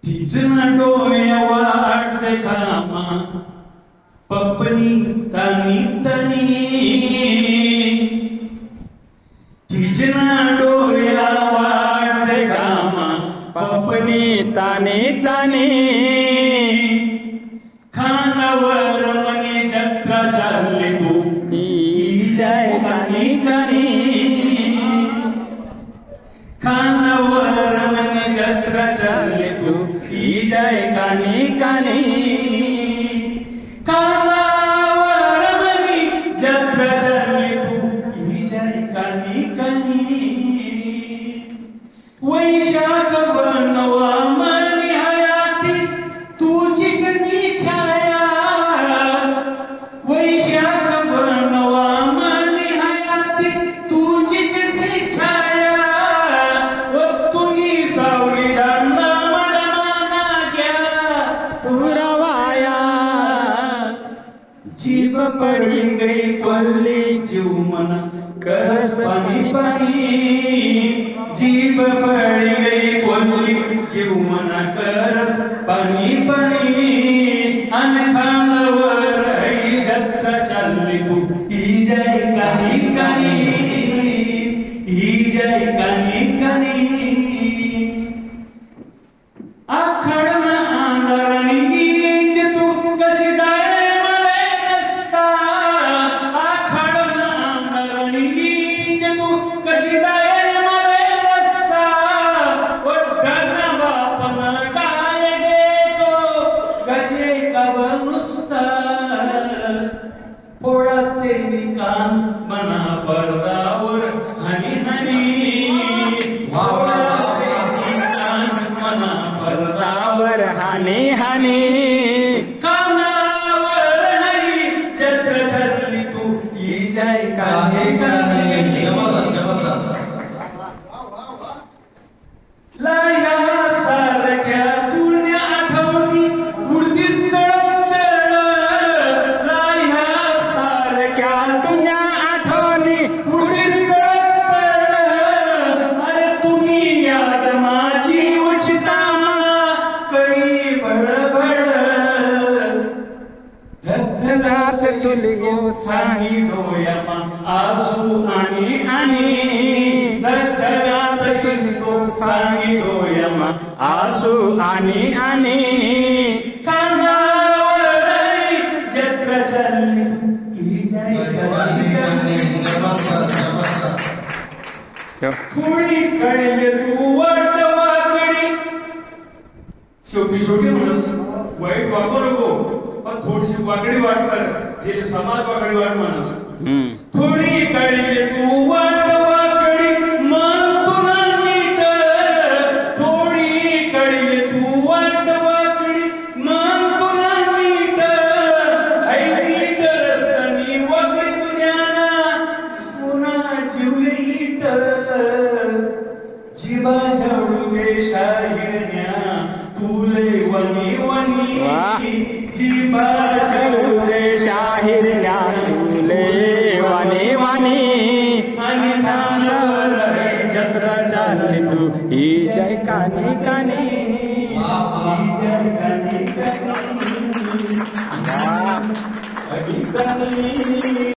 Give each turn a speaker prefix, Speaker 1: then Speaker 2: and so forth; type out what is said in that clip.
Speaker 1: तीच ना डोळ्या वाढते कामा पप्पनी तानी तानी तीच ना डोळ्या वाढते कामा
Speaker 2: पपनी ताने ताने
Speaker 1: खानावर मने जत्रा चालली तू
Speaker 2: ही जय कानी कानी
Speaker 1: खानावर मने जत्रा चालली तू
Speaker 2: ही जय कानी कानी
Speaker 1: खानावर मने जत्रा चालली तू ही जय कानी कानी वैशाख बनवा मनी हयाती तुझीच छाया वैशाख बनवा मनी हयाती तुझीच छाया व तुम्ही सावली जाणला माझ्या मना घ्या
Speaker 2: पुरवाया
Speaker 1: जीव पडी गई कोल्ली जीव मना करस पाणी पाणी जीव पडी गई कोल्ली जीव मना करस पाणी पाणी अन खानावर ही जत्रा चालली तू ही जय कानी कानी ही जय कानी कानी आखडना आंधळणी तू कशी दाय मले नसता आखडना आंधळणी तू कशी दाय मले नसता वड्डना बापन काय घेतो गजे कव नुसता पोळाते कान मना पडदावर हनी हनी पोळाते कान मना पडदावर
Speaker 2: हाने हाने
Speaker 1: कानावर नाही जत्रा चालली तू ही जय कानी कानी लाया सारख्या तुन्या आठवणी मूर्तीस कळतळ लाया
Speaker 2: सारख्या तुझ्या आठवणी
Speaker 1: मूर्तीस कळतळ अरे तुम्ही याद माझी उचितामा कळी बळबळ धगधगात
Speaker 2: तुले येऊ
Speaker 1: सांगी डोळ्यामा आसू आणि
Speaker 2: आणि
Speaker 1: धगधगात दिसतो सांगी डोळ्यामा
Speaker 2: आसू आणि आणि
Speaker 1: कानावर जत्रा चालली ही जय कानी थोडी कळले तू वाट वाकडी शेवटी शेवटी म्हणूस वाईट वागू नको पण थोडीशी वाकडी वाट कर जे समाज वाकडी वाट माणूस थोडी कळले तू वाट वाकडी मन तुला नीट थोडी कळले तू वाट वाकडी मन तुला नीट हाय नीट रस्तानी वाकडी तुझ्याना पुन्हा जीवले हिट जीवा झाडू दे शाहिरण्या तुले वनी वनी
Speaker 2: वाह.
Speaker 1: जीवा झाडू दे
Speaker 2: शाहिरण्या तुले वाने वाने
Speaker 1: आणि खानावर
Speaker 2: जत्रा चालली तू ही जय कानी कानी
Speaker 1: ही जय कानी कानी
Speaker 2: वाह.
Speaker 1: कानी